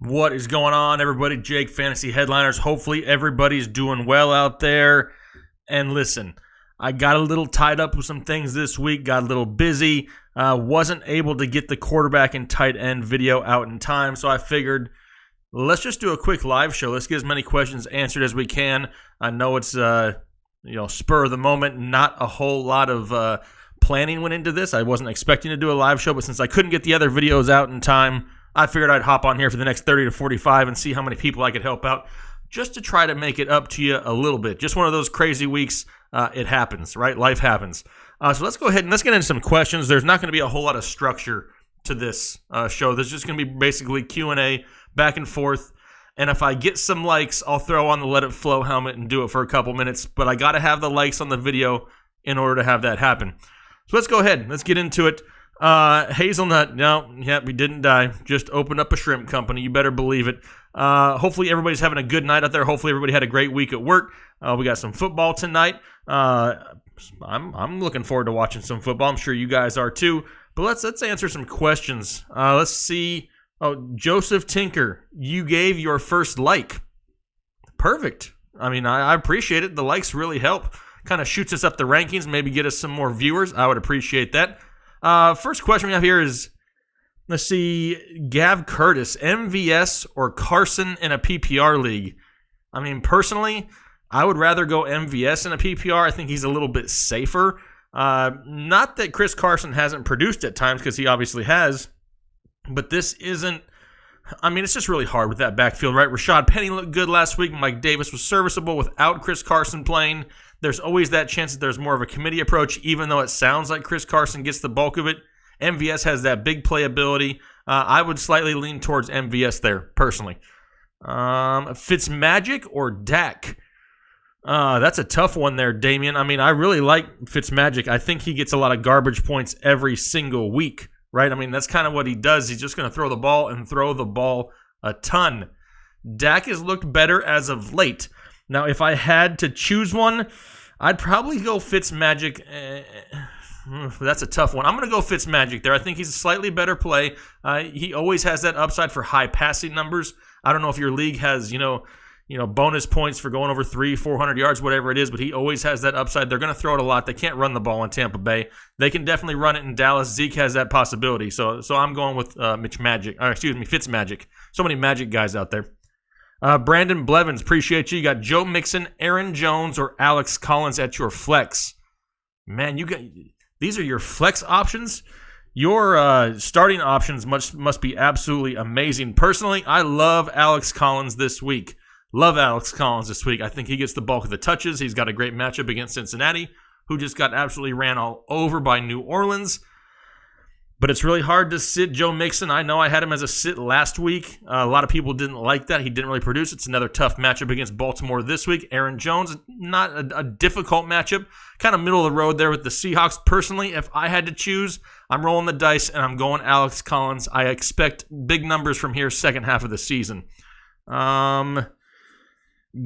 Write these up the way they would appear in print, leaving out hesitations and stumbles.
What is going on, everybody? Jake, Fantasy Headliners. Hopefully everybody's doing well out there. And listen, I got a little tied up with some things this week, got a little busy, wasn't able to get the quarterback and tight end video out in time, so I figured let's just do a quick live show. Let's get as many questions answered as we can. I know it's spur of the moment, not a whole lot of planning went into this. I wasn't expecting to do a live show, but since I couldn't get the other videos out in time, I figured I'd hop on here for the next 30 to 45 and see how many people I could help out just to try to make it up to you a little bit. Just one of those crazy weeks. It happens, right? Life happens. So let's go ahead and let's get into some questions. There's not going to be a whole lot of structure to this show. There's just going to be basically Q&A back and forth. And if I get some likes, I'll throw on the Let It Flow helmet and do it for a couple minutes. But I got to have the likes on the video in order to have that happen. So let's go ahead. Let's get into it. Hazelnut, we didn't die. Just opened up a shrimp company. You better believe it. Hopefully everybody's having a good night out there. Hopefully everybody had a great week at work. We got some football tonight. I'm looking forward to watching some football. I'm sure you guys are too. But let's answer some questions. Let's see. Oh, Joseph Tinker, you gave your first like. Perfect. I mean, I appreciate it. The likes really help. Kind of shoots us up the rankings. Maybe get us some more viewers. I would appreciate that. First question we have here is, let's see, Gav Curtis, MVS or Carson in a PPR league? I mean, personally, I would rather go MVS in a PPR. I think he's a little bit safer. Not that Chris Carson hasn't produced at times, because he obviously has, but this isn't, I mean, it's just really hard with that backfield, right? Rashad Penny looked good last week. Mike Davis was serviceable without Chris Carson playing. There's always that chance that there's more of a committee approach, even though it sounds like Chris Carson gets the bulk of it. MVS has that big playability. I would slightly lean towards MVS there, personally. Fitzmagic or Dak? That's a tough one there, Damien. I mean, I really like Fitzmagic. I think he gets a lot of garbage points every single week, right? I mean, that's kind of what he does. He's just going to throw the ball and throw the ball a ton. Dak has looked better as of late. Now, if I had to choose one, I'd probably go Fitzmagic. That's a tough one. I'm going to go Fitzmagic there. I think he's a slightly better play. He always has that upside for high passing numbers. I don't know if your league has, bonus points for going over 300-400 yards, whatever it is, but he always has that upside. They're going to throw it a lot. They can't run the ball in Tampa Bay. They can definitely run it in Dallas. Zeke has that possibility. So I'm going with Fitzmagic. So many Magic guys out there. Brandon Blevins, appreciate you. You got Joe Mixon, Aaron Jones, or Alex Collins at your flex. Man, these are your flex options. Your starting options must be absolutely amazing. Personally, I love Alex Collins this week. I think he gets the bulk of the touches. He's got a great matchup against Cincinnati, who just got absolutely ran all over by New Orleans. But it's really hard to sit Joe Mixon. I know I had him as a sit last week. A lot of people didn't like that. He didn't really produce. It's another tough matchup against Baltimore this week. Aaron Jones, not a difficult matchup. Kind of middle of the road there with the Seahawks. Personally, if I had to choose, I'm rolling the dice and I'm going Alex Collins. I expect big numbers from here second half of the season.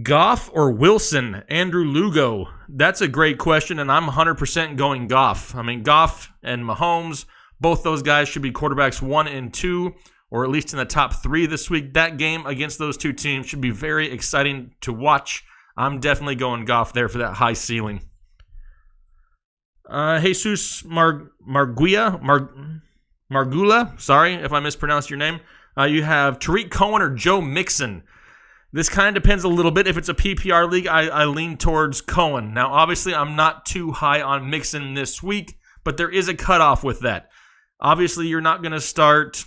Goff or Wilson? Andrew Lugo. That's a great question, and I'm 100% going Goff. I mean, Goff and Mahomes, both those guys should be quarterbacks 1 and 2, or at least in the top 3 this week. That game against those two teams should be very exciting to watch. I'm definitely going Goff there for that high ceiling. Jesus Margula, sorry if I mispronounced your name. You have Tariq Cohen or Joe Mixon. This kind of depends a little bit. If it's a PPR league, I lean towards Cohen. Now, obviously, I'm not too high on Mixon this week, but there is a cutoff with that. Obviously, you're not going to start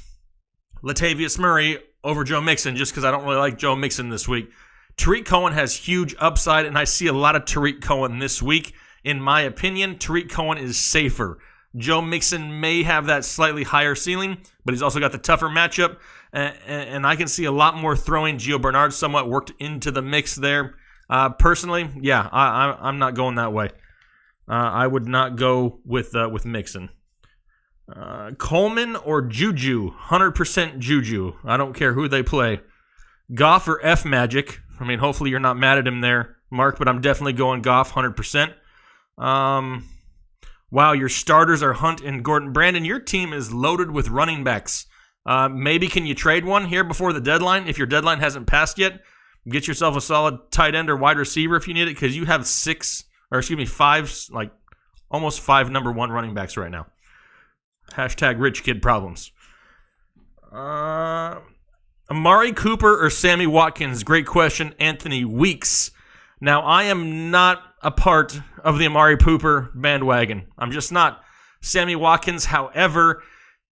Latavius Murray over Joe Mixon just because I don't really like Joe Mixon this week. Tariq Cohen has huge upside, and I see a lot of Tariq Cohen this week. In my opinion, Tariq Cohen is safer. Joe Mixon may have that slightly higher ceiling, but he's also got the tougher matchup, and I can see a lot more throwing. Gio Bernard somewhat worked into the mix there. Personally, yeah, I'm not going that way. I would not go with Mixon. Coleman or Juju? 100% Juju. I don't care who they play. Goff or F Magic? I mean, hopefully you're not mad at him there, Mark, but I'm definitely going Goff 100%. Wow, your starters are Hunt and Gordon. Brandon, your team is loaded with running backs. Maybe can you trade one here before the deadline? If your deadline hasn't passed yet, get yourself a solid tight end or wide receiver if you need it, because you have almost five number one running backs right now. Hashtag rich kid problems. Amari Cooper or Sammy Watkins? Great question, Anthony Weeks. Now, I am not a part of the Amari Cooper bandwagon. I'm just not. Sammy Watkins, however,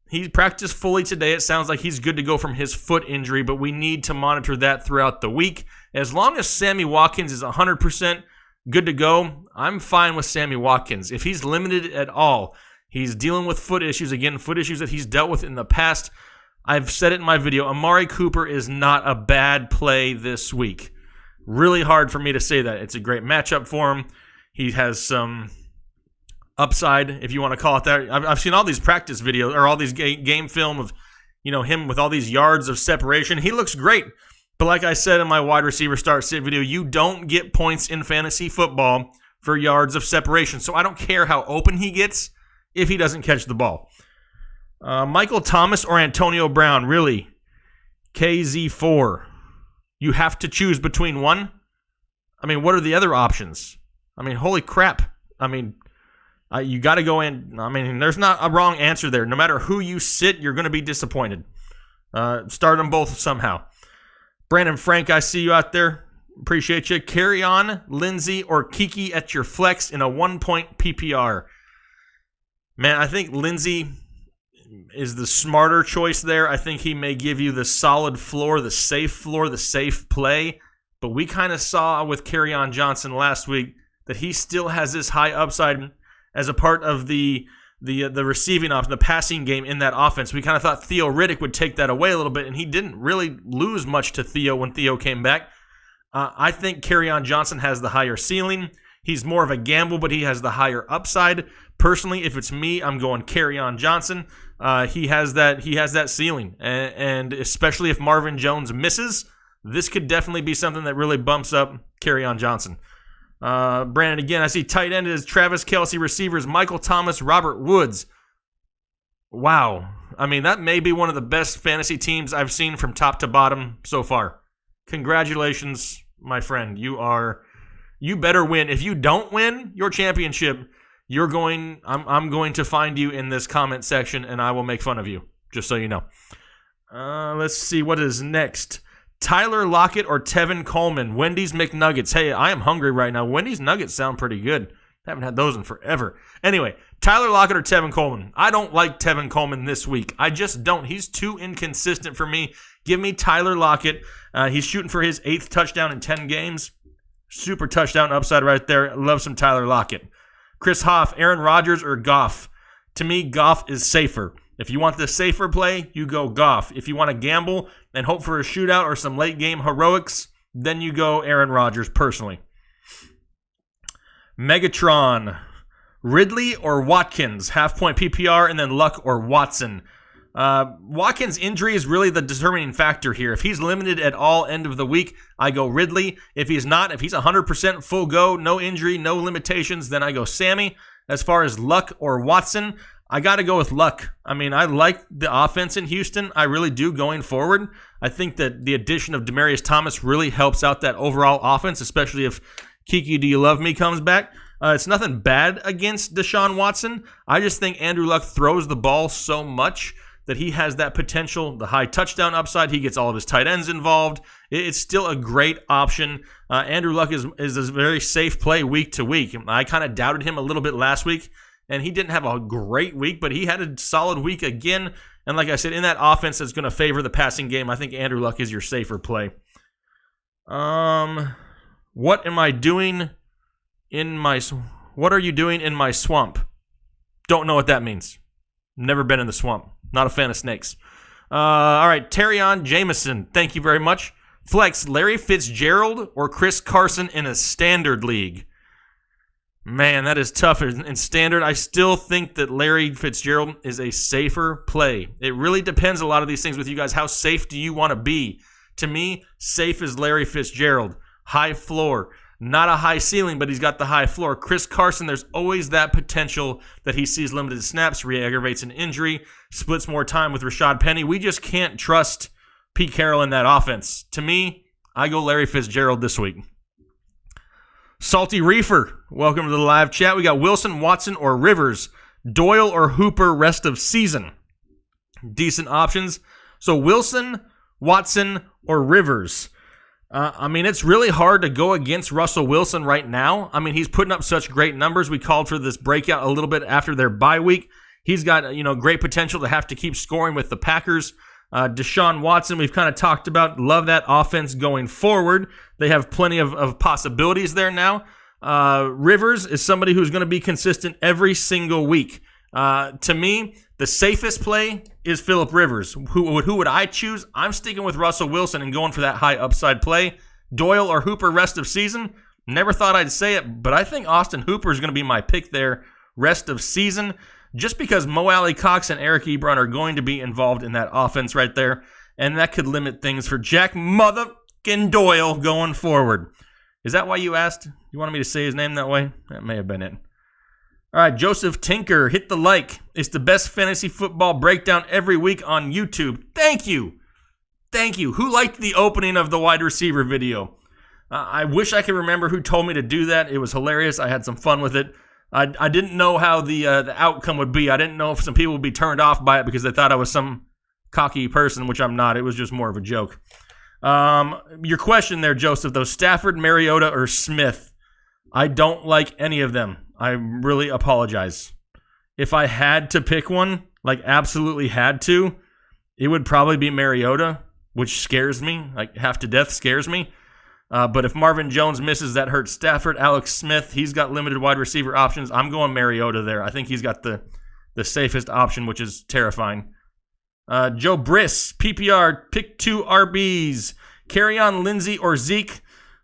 he practiced fully today. It sounds like he's good to go from his foot injury, but we need to monitor that throughout the week. As long as Sammy Watkins is 100% good to go, I'm fine with Sammy Watkins. If he's limited at all, he's dealing with foot issues. Again, foot issues that he's dealt with in the past. I've said it in my video. Amari Cooper is not a bad play this week. Really hard for me to say that. It's a great matchup for him. He has some upside, if you want to call it that. I've seen all these practice videos or all these game film of, him with all these yards of separation. He looks great. But like I said in my wide receiver start sit video, you don't get points in fantasy football for yards of separation. So I don't care how open he gets if he doesn't catch the ball. Michael Thomas or Antonio Brown? Really? KZ4. You have to choose between one? I mean, what are the other options? I mean, holy crap. I mean, you got to go in. I mean, there's not a wrong answer there. No matter who you sit, you're going to be disappointed. Start them both somehow. Brandon Frank, I see you out there. Appreciate you. Carry on, Lindsey, or Kiki at your flex in a 1-point PPR. Man, I think Lindsey is the smarter choice there. I think he may give you the solid floor, the safe play. But we kind of saw with Kerryon Johnson last week that he still has this high upside as a part of the receiving option, the passing game in that offense. We kind of thought Theo Riddick would take that away a little bit, and he didn't really lose much to Theo when Theo came back. I think Kerryon Johnson has the higher ceiling. He's more of a gamble, but he has the higher upside. Personally, if it's me, I'm going Kerryon Johnson. He has that ceiling, and especially if Marvin Jones misses, this could definitely be something that really bumps up Kerryon Johnson. Brandon, again, I see tight end is Travis Kelce, receivers Michael Thomas, Robert Woods. Wow. I mean, that may be one of the best fantasy teams I've seen from top to bottom so far. Congratulations, my friend. You better win. If you don't win your championship, I'm going to find you in this comment section, and I will make fun of you, just so you know. Let's see what is next. Tyler Lockett or Tevin Coleman? Wendy's McNuggets. Hey, I am hungry right now. Wendy's Nuggets sound pretty good. Haven't had those in forever. Anyway, Tyler Lockett or Tevin Coleman? I don't like Tevin Coleman this week. I just don't. He's too inconsistent for me. Give me Tyler Lockett. He's shooting for his 8th touchdown in 10 games. Super touchdown upside right there. Love some Tyler Lockett. Chris Hoff, Aaron Rodgers or Goff? To me, Goff is safer. If you want the safer play, you go Goff. If you want to gamble and hope for a shootout or some late game heroics, then you go Aaron Rodgers personally. Megatron, Ridley or Watkins? Half-point PPR, and then Luck or Watson. Watkins' injury is really the determining factor here. If he's limited at all end of the week, I go Ridley. If he's not, if he's 100% full go, no injury, no limitations, then I go Sammy. As far as Luck or Watson, I got to go with Luck. I mean, I like the offense in Houston. I really do going forward. I think that the addition of Demaryius Thomas really helps out that overall offense, especially if Kiki Do You Love Me comes back. It's nothing bad against Deshaun Watson. I just think Andrew Luck throws the ball so much that he has that potential, the high touchdown upside. He gets all of his tight ends involved. It's still a great option. Andrew Luck is a very safe play week to week. I kind of doubted him a little bit last week, and he didn't have a great week, but he had a solid week again. And like I said, in that offense that's going to favor the passing game, I think Andrew Luck is your safer play. What am I doing in my... What are you doing in my swamp? Don't know what that means. Never been in the swamp. Not a fan of snakes. All right, Terrion Jameson, thank you very much. Flex, Larry Fitzgerald or Chris Carson in a standard league? Man, that is tough. In standard, I still think that Larry Fitzgerald is a safer play. It really depends a lot of these things with you guys. How safe do you want to be? To me, safe is Larry Fitzgerald. High floor. Not a high ceiling, but he's got the high floor. Chris Carson, there's always that potential that he sees limited snaps, re-aggravates an injury, splits more time with Rashad Penny. We just can't trust Pete Carroll in that offense. To me, I go Larry Fitzgerald this week. Salty Reefer, welcome to the live chat. We got Wilson, Watson, or Rivers. Doyle or Hooper rest of season. Decent options. So Wilson, Watson, or Rivers. It's really hard to go against Russell Wilson right now. He's putting up such great numbers. We called for this breakout a little bit after their bye week. He's got, great potential to have to keep scoring with the Packers. Deshaun Watson, we've kind of talked about. Love that offense going forward. They have plenty of possibilities there now. Rivers is somebody who's going to be consistent every single week. To me, the safest play is Phillip Rivers. Who would I choose? I'm sticking with Russell Wilson and going for that high upside play. Doyle or Hooper rest of season? Never thought I'd say it, but I think Austin Hooper is going to be my pick there rest of season, just because Mo Alley Cox and Eric Ebron are going to be involved in that offense right there, and that could limit things for Jack motherfucking Doyle going forward. Is that why you asked? You wanted me to say his name that way? That may have been it. All right, Joseph Tinker, hit the like. It's the best fantasy football breakdown every week on YouTube. Thank you. Thank you. Who liked the opening of the wide receiver video? I wish I could remember who told me to do that. It was hilarious. I had some fun with it. I didn't know how the outcome would be. I didn't know if some people would be turned off by it because they thought I was some cocky person, which I'm not. It was just more of a joke. Your question there, Joseph, though, Stafford, Mariota, or Smith? I don't like any of them. I really apologize. If I had to pick one, like absolutely had to, it would probably be Mariota, which scares me, like half to death scares me. But if Marvin Jones misses, that hurts Stafford. Alex Smith, he's got limited wide receiver options. I'm going Mariota there. I think he's got the safest option, which is terrifying. Joe Briss, PPR, pick 2 RBs. Kerryon, Lindsey, or Zeke.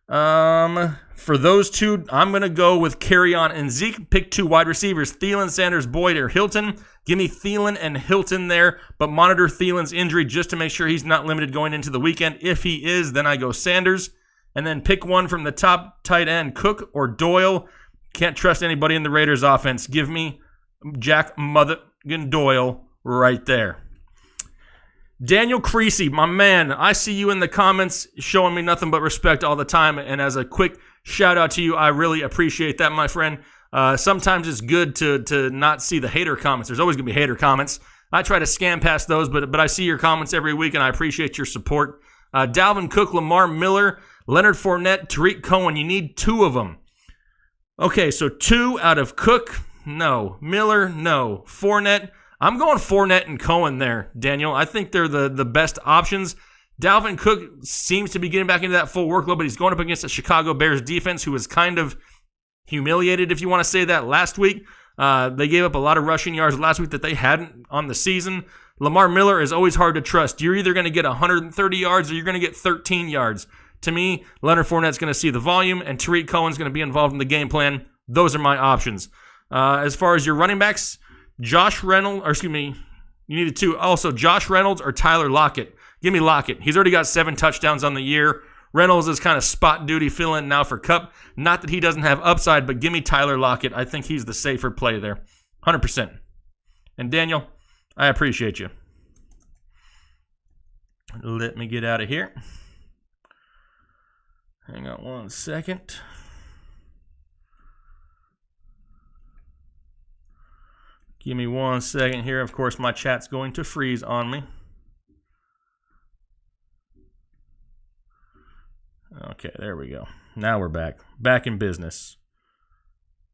For those two, I'm going to go with Kerryon and Zeke. Pick 2 wide receivers, Thielen, Sanders, Boyd, or Hilton. Give me Thielen and Hilton there, but monitor Thielen's injury just to make sure he's not limited going into the weekend. If he is, then I go Sanders. And then pick one from the top tight end, Cook or Doyle. Can't trust anybody in the Raiders offense. Give me Jack motherfucking Doyle right there. Daniel Creasy, my man, I see you in the comments showing me nothing but respect all the time. And as a quick shout out to you, I really appreciate that, my friend. Sometimes it's good to not see the hater comments. There's always going to be hater comments. I try to scan past those, but I see your comments every week, and I appreciate your support. Dalvin Cook, Lamar Miller, Leonard Fournette, Tariq Cohen. You need 2 of them. Okay, so 2 out of Cook, no. Miller, no. Fournette, I'm going Fournette and Cohen there, Daniel. I think they're the best options. Dalvin Cook seems to be getting back into that full workload, but he's going up against the Chicago Bears defense, who was kind of humiliated, if you want to say that, last week. They gave up a lot of rushing yards last week that they hadn't on the season. Lamar Miller is always hard to trust. You're either going to get 130 yards or you're going to get 13 yards. To me, Leonard Fournette's going to see the volume, and Tariq Cohen's going to be involved in the game plan. Those are my options. As far as your running backs, Josh Reynolds, you needed 2. Also, Josh Reynolds or Tyler Lockett. Give me Lockett. He's already got 7 touchdowns on the year. Reynolds is kind of spot duty fill-in now for Kupp. Not that he doesn't have upside, but give me Tyler Lockett. I think he's the safer play there. 100%. And Daniel, I appreciate you. Let me get out of here. Hang on one second. Give me 1 second here. Of course, my chat's going to freeze on me. Okay, there we go. Now we're back. Back in business.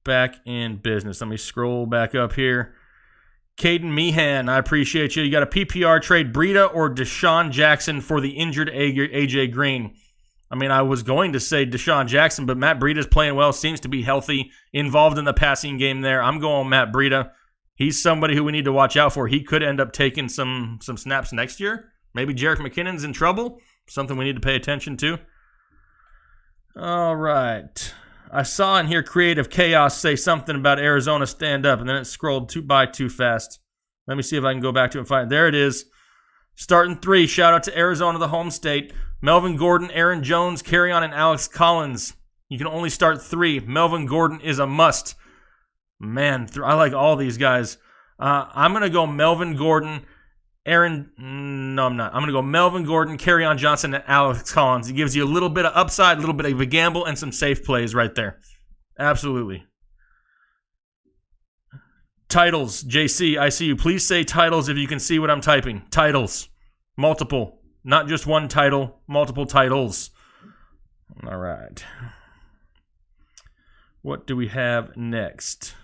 Back in business. Let me scroll back up here. Caden Meehan, I appreciate you. You got a PPR trade, Breida or Deshaun Jackson for the injured AJ Green. I was going to say Deshaun Jackson, but Matt Breida's playing well, seems to be healthy, involved in the passing game there. I'm going Matt Breida. He's somebody who we need to watch out for. He could end up taking some snaps next year. Maybe Jerick McKinnon's in trouble. Something we need to pay attention to. All right. I saw in here Creative Chaos say something about Arizona stand up, and then it scrolled by too fast. Let me see if I can go back to it and find it. There it is. Starting 3. Shout out to Arizona, the home state. Melvin Gordon, Aaron Jones, Kerryon, and Alex Collins. You can only start 3. Melvin Gordon is a must. Man, I like all these guys. I'm going to go Melvin Gordon, no, I'm not. I'm going to go Melvin Gordon, Kerryon Johnson, and Alex Collins. It gives you a little bit of upside, a little bit of a gamble, and some safe plays right there. Absolutely. Titles, JC, I see you. Please say titles if you can see what I'm typing. Titles. Multiple. Not just one title, multiple titles. All right. What do we have next?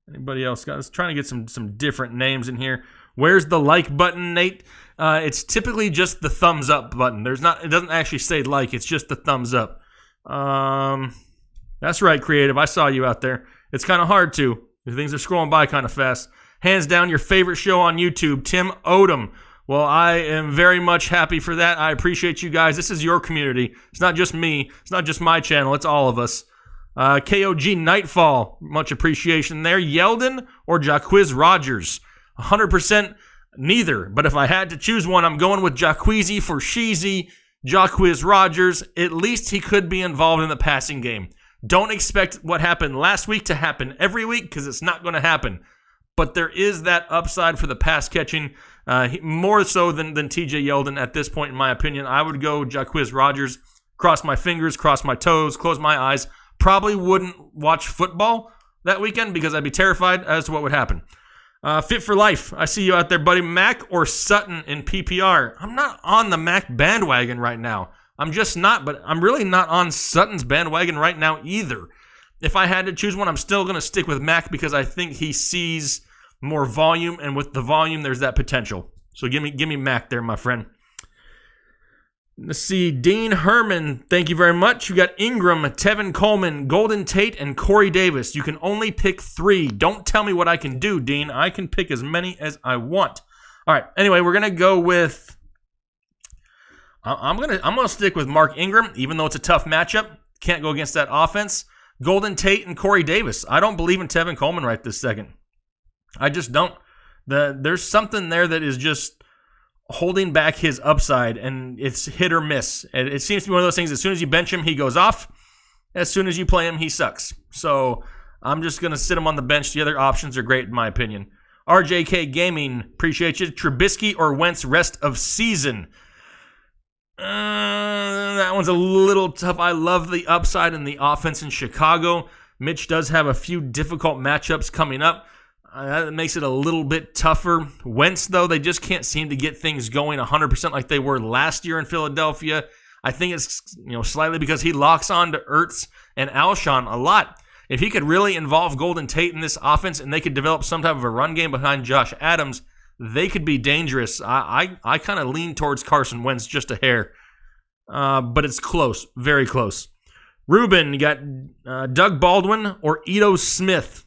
Anybody else? Let's try to get some different names in here. Where's the like button, Nate? It's typically just the thumbs up button. It doesn't actually say like. It's just the thumbs up. That's right, Creative. I saw you out there. It's kind of hard to. Things are scrolling by kind of fast. Hands down, your favorite show on YouTube, Tim Odom. Well, I am very much happy for that. I appreciate you guys. This is your community. It's not just me. It's not just my channel. It's all of us. KOG Nightfall. Much appreciation there. Yeldon or Jacquizz Rodgers? 100% neither. But if I had to choose one, I'm going with Jacquizzy for Sheezy. Jacquizz Rodgers. At least he could be involved in the passing game. Don't expect what happened last week to happen every week because it's not going to happen. But there is that upside for the pass catching, more so than TJ Yeldon at this point, in my opinion. I would go Jacquizz Rodgers. Cross my fingers, cross my toes, close my eyes. Probably wouldn't watch football that weekend because I'd be terrified as to what would happen. Fit for life. I see you out there, buddy. Mac or Sutton in PPR? I'm not on the Mac bandwagon right now. I'm just not, but I'm really not on Sutton's bandwagon right now either. If I had to choose one, I'm still going to stick with Mac because I think he sees more volume, and with the volume, there's that potential. So give me Mac there, my friend. Let's see. Dean Herman, thank you very much. You got Ingram, Tevin Coleman, Golden Tate, and Corey Davis. You can only pick 3. Don't tell me what I can do, Dean. I can pick as many as I want. All right. Anyway, we're going to go with... I'm gonna stick with Mark Ingram, even though it's a tough matchup. Can't go against that offense. Golden Tate and Corey Davis. I don't believe in Tevin Coleman right this second. I just don't. There's something there that is just holding back his upside, and it's hit or miss. It seems to be one of those things. As soon as you bench him, he goes off. As soon as you play him, he sucks. So I'm just gonna sit him on the bench. The other options are great in my opinion. RJK Gaming, appreciate you. Trubisky or Wentz rest of season. That one's a little tough. I love the upside in the offense in Chicago. Mitch does have a few difficult matchups coming up. That makes it a little bit tougher. Wentz, though, they just can't seem to get things going 100% like they were last year in Philadelphia. I think it's slightly because he locks on to Ertz and Alshon a lot. If he could really involve Golden Tate in this offense and they could develop some type of a run game behind Josh Adams, they could be dangerous. I kind of lean towards Carson Wentz just a hair. But it's close. Very close. Ruben, you got Doug Baldwin or Ito Smith.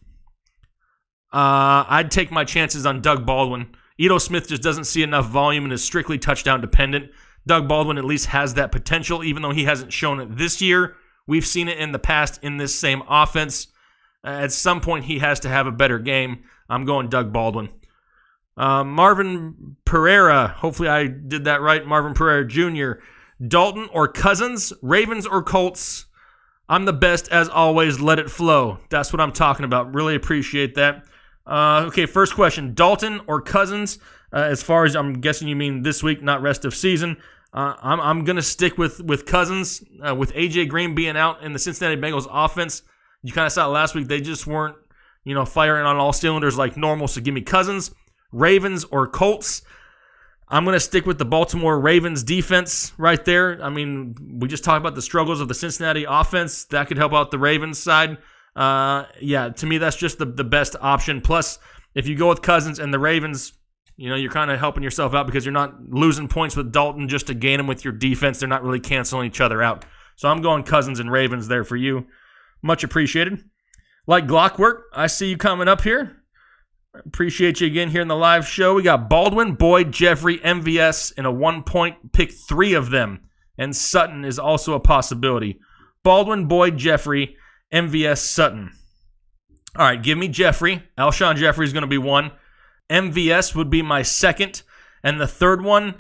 I'd take my chances on Doug Baldwin. Ito Smith just doesn't see enough volume and is strictly touchdown dependent. Doug Baldwin at least has that potential, even though he hasn't shown it this year. We've seen it in the past in this same offense. At some point, he has to have a better game. I'm going Doug Baldwin. Marvin Pereira, hopefully I did that right, Marvin Pereira Jr. Dalton or Cousins, Ravens or Colts? I'm the best as always, let it flow. That's what I'm talking about. Really appreciate that. Okay, first question, Dalton or Cousins? As far as I'm guessing you mean this week, not rest of season. I'm going to stick with Cousins. With A.J. Green being out in the Cincinnati Bengals offense, you kind of saw it last week, they just weren't firing on all cylinders like normal, so give me Cousins. Ravens or Colts? I'm going to stick with the Baltimore Ravens defense right there. I mean, we just talked about the struggles of the Cincinnati offense. That could help out the Ravens side. To me, that's just the best option. Plus, if you go with Cousins and the Ravens, you're kind of helping yourself out because you're not losing points with Dalton just to gain them with your defense. They're not really canceling each other out. So I'm going Cousins and Ravens there for you. Much appreciated. Like Glockwork, I see you coming up here. Appreciate you again here in the live show. We got Baldwin, Boyd, Jeffrey, MVS, and a 1 point. Pick 3 of them. And Sutton is also a possibility. Baldwin, Boyd, Jeffrey, MVS, Sutton. All right, give me Jeffrey. Alshon Jeffrey is going to be 1. MVS would be my second. And the third one,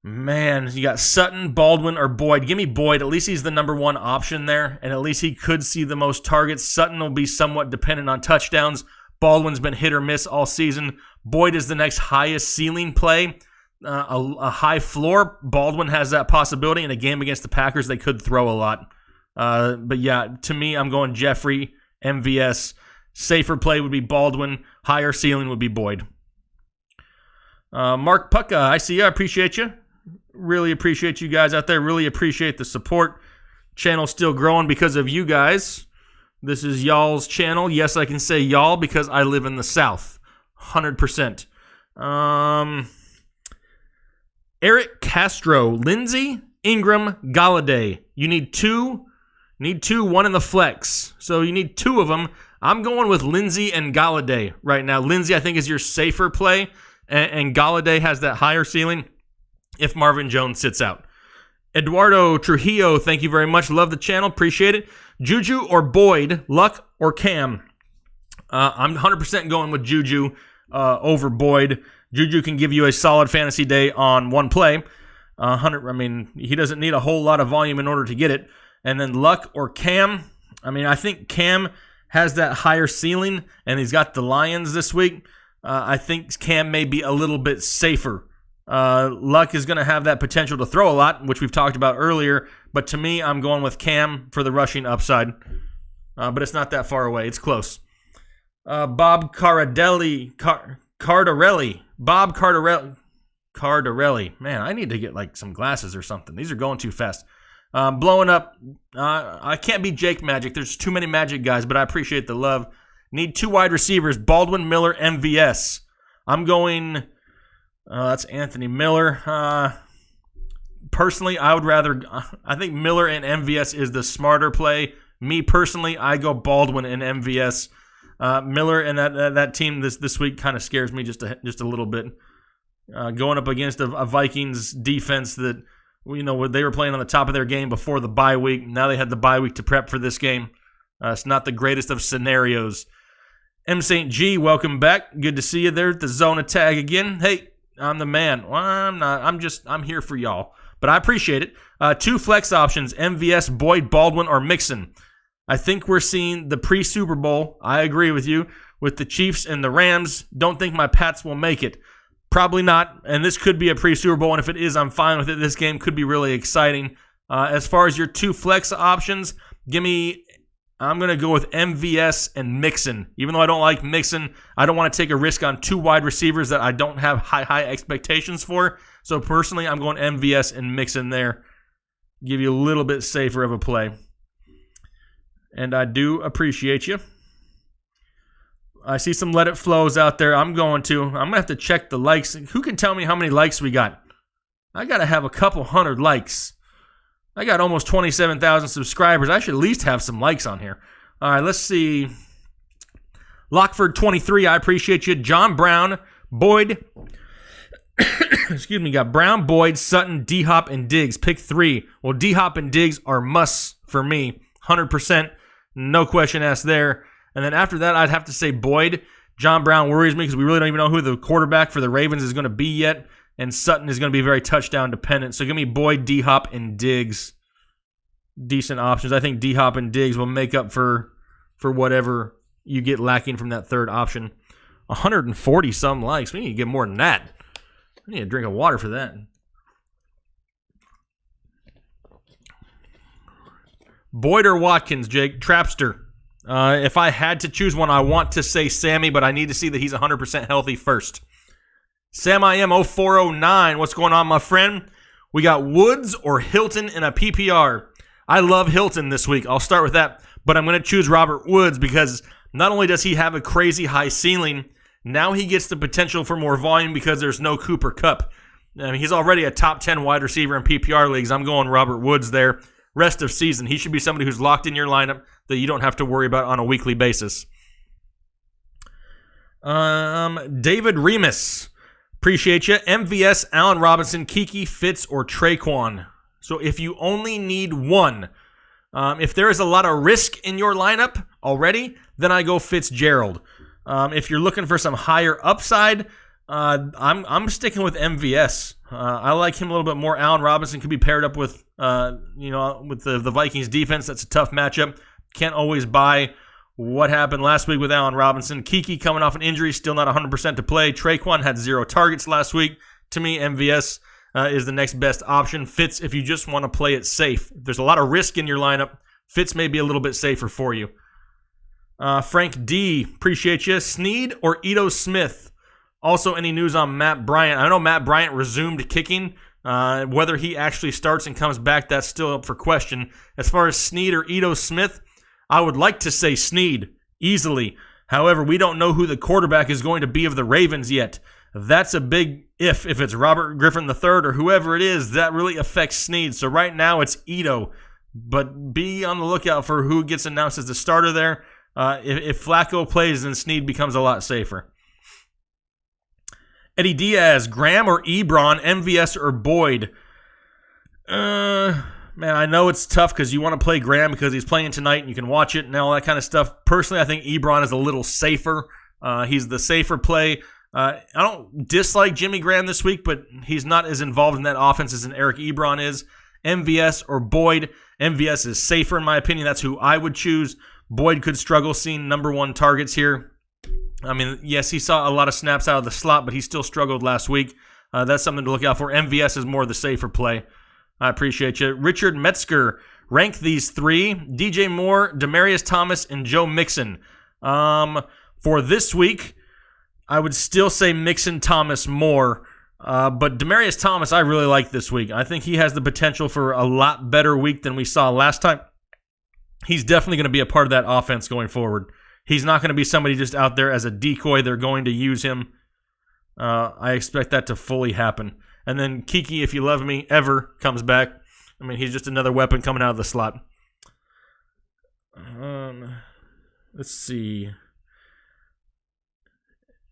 Man, you got Sutton, Baldwin, or Boyd. Give me Boyd. At least he's the number one option there, and at least he could see the most targets. Sutton will be somewhat dependent on touchdowns. Baldwin's been hit or miss all season. Boyd is the next highest ceiling play. A high floor. Baldwin has that possibility. In a game against the Packers, they could throw a lot. But yeah, to me, I'm going Jeffrey, MVS. Safer play would be Baldwin. Higher ceiling would be Boyd. Mark Pucka, I see you. I appreciate you. Really appreciate you guys out there. Really appreciate the support. Channel's still growing because of you guys. This is y'all's channel. Yes, I can say y'all because I live in the South. 100%. Eric Castro, Lindsey, Ingram, Galladay. You need two, one in the flex. So you need two of them. I'm going with Lindsey and Galladay right now. Lindsey, I think, is your safer play, and Galladay has that higher ceiling if Marvin Jones sits out. Eduardo Trujillo, thank you very much. Love the channel. Appreciate it. Juju or Boyd, Luck or Cam? I'm 100% going with Juju over Boyd. Juju can give you a solid fantasy day on one play. He doesn't need a whole lot of volume in order to get it. And then Luck or Cam? I think Cam has that higher ceiling, and he's got the Lions this week. I think Cam may be a little bit safer. Luck is going to have that potential to throw a lot, which we've talked about earlier. But to me, I'm going with Cam for the rushing upside. But it's not that far away. It's close. Bob Cardarelli. Bob Cardarelli. Man, I need to get some glasses or something. These are going too fast. Blowing up. I can't be Jake Magic. There's too many Magic guys, but I appreciate the love. Need two wide receivers. Baldwin, Miller, MVS. I'm going... that's Anthony Miller. Personally, I think Miller and MVS is the smarter play. Me, personally, I go Baldwin and MVS. Miller and that team this week kind of scares me just a little bit. Going up against a Vikings defense that, they were playing on the top of their game before the bye week. Now they had the bye week to prep for this game. It's not the greatest of scenarios. M. St. G, welcome back. Good to see you there at the Zone of Tag again. Hey, I'm the man. Well, I'm not. I'm here for y'all. But I appreciate it. Two flex options, MVS, Boyd, Baldwin, or Mixon. I think we're seeing the pre-Super Bowl. I agree with you. With the Chiefs and the Rams, don't think my Pats will make it. Probably not. And this could be a pre-Super Bowl. And if it is, I'm fine with it. This game could be really exciting. As far as your two flex options, I'm going to go with MVS and Mixon. Even though I don't like Mixon, I don't want to take a risk on two wide receivers that I don't have high expectations for. So personally, I'm going MVS and Mixon there. Give you a little bit safer of a play. And I do appreciate you. I see some Let It Flows out there. I'm going to have to check the likes. Who can tell me how many likes we got? I got to have a couple hundred likes. I got almost 27,000 subscribers. I should at least have some likes on here. All right, let's see. Lockford23, I appreciate you. John Brown, Boyd. Excuse me, got Brown, Boyd, Sutton, D-Hop, and Diggs. Pick three. Well, D-Hop and Diggs are musts for me. 100%. No question asked there. And then after that, I'd have to say Boyd. John Brown worries me because we really don't even know who the quarterback for the Ravens is going to be yet. And Sutton is going to be very touchdown dependent. So give me Boyd, D-Hop, and Diggs. Decent options. I think D-Hop and Diggs will make up for whatever you get lacking from that third option. 140-some likes. We need to get more than that. I need a drink of water for that. Boyd or Watkins, Jake? Trapster. If I had to choose one, I want to say Sammy, but I need to see that he's 100% healthy first. Sam I am 0409. What's going on, my friend? We got Woods or Hilton in a PPR. I love Hilton this week. I'll start with that. But I'm going to choose Robert Woods because not only does he have a crazy high ceiling, now he gets the potential for more volume because there's no Cooper Kupp. He's already a top 10 wide receiver in PPR leagues. I'm going Robert Woods there. Rest of season, he should be somebody who's locked in your lineup that you don't have to worry about on a weekly basis. David Remus. Appreciate you. MVS, Allen Robinson, Kiki, Fitz, or Traquan. So if you only need one, if there is a lot of risk in your lineup already, then I go Fitzgerald. If you're looking for some higher upside, I'm sticking with MVS. I like him a little bit more. Allen Robinson could be paired up with, with the Vikings defense. That's a tough matchup. Can't always buy what happened last week with Allen Robinson. Kiki coming off an injury, still not 100% to play. Traquan had 0 targets last week. To me, MVS is the next best option. Fitz, if you just want to play it safe. If there's a lot of risk in your lineup, Fitz may be a little bit safer for you. Frank D, appreciate you. Snead or Ito Smith? Also, any news on Matt Bryant? I know Matt Bryant resumed kicking. Whether he actually starts and comes back, that's still up for question. As far as Snead or Ito Smith, I would like to say Snead, easily. However, we don't know who the quarterback is going to be of the Ravens yet. That's a big if. If it's Robert Griffin III or whoever it is, that really affects Snead. So right now it's Ito. But be on the lookout for who gets announced as the starter there. If Flacco plays, then Snead becomes a lot safer. Eddie Diaz, Graham or Ebron, MVS or Boyd? Man, I know it's tough because you want to play Graham because he's playing tonight and you can watch it and all that kind of stuff. Personally, I think Ebron is a little safer. He's the safer play. I don't dislike Jimmy Graham this week, but he's not as involved in that offense as an Eric Ebron is. MVS or Boyd? MVS is safer in my opinion. That's who I would choose. Boyd could struggle seeing number 1 targets here. I mean, yes, he saw a lot of snaps out of the slot, but he still struggled last week. That's something to look out for. MVS is more the safer play. I appreciate you. Richard Metzger, rank these 3. DJ Moore, Demaryius Thomas, and Joe Mixon. For this week, I would still say Mixon, Thomas, Moore. But Demaryius Thomas, I really like this week. I think he has the potential for a lot better week than we saw last time. He's definitely going to be a part of that offense going forward. He's not going to be somebody just out there as a decoy. They're going to use him. I expect that to fully happen. And then Kiki, if you love me, ever comes back. I mean, he's just another weapon coming out of the slot. Let's see.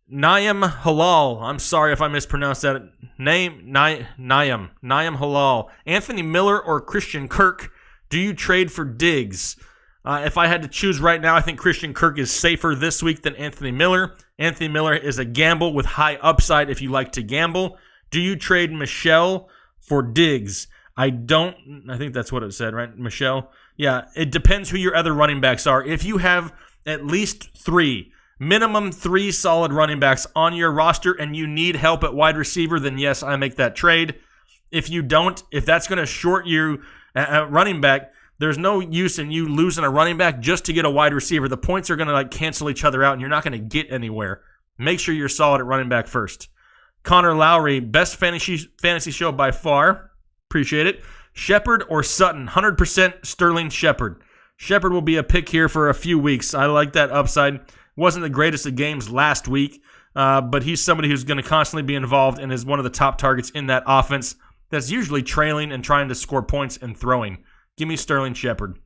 Naim Halal. I'm sorry if I mispronounced that name. Naim Halal. Anthony Miller or Christian Kirk? Do you trade for Diggs? If I had to choose right now, I think Christian Kirk is safer this week than Anthony Miller. Anthony Miller is a gamble with high upside if you like to gamble. Do you trade Michelle for Diggs? I think that's what it said, right? Michelle? Yeah, it depends who your other running backs are. If you have at least 3, minimum 3 solid running backs on your roster and you need help at wide receiver, then yes, I make that trade. If you don't, if that's going to short you at running back, there's no use in you losing a running back just to get a wide receiver. The points are going to cancel each other out, and you're not going to get anywhere. Make sure you're solid at running back first. Connor Lowry, best fantasy show by far. Appreciate it. Shepard or Sutton? 100% Sterling Shepard. Shepard will be a pick here for a few weeks. I like that upside. Wasn't the greatest of games last week, but he's somebody who's going to constantly be involved and is one of the top targets in that offense that's usually trailing and trying to score points and throwing. Give me Sterling Shepard.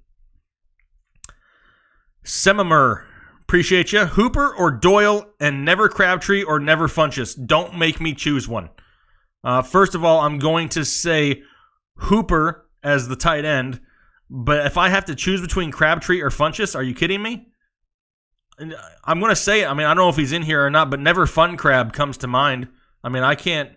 Semimer, appreciate you. Hooper or Doyle, and never Crabtree or never Funchess. Don't make me choose one. First of all, I'm going to say Hooper as the tight end, but if I have to choose between Crabtree or Funchess, are you kidding me? I'm going to say it. I mean, I don't know if he's in here or not, but never Fun Crab comes to mind. I mean, I can't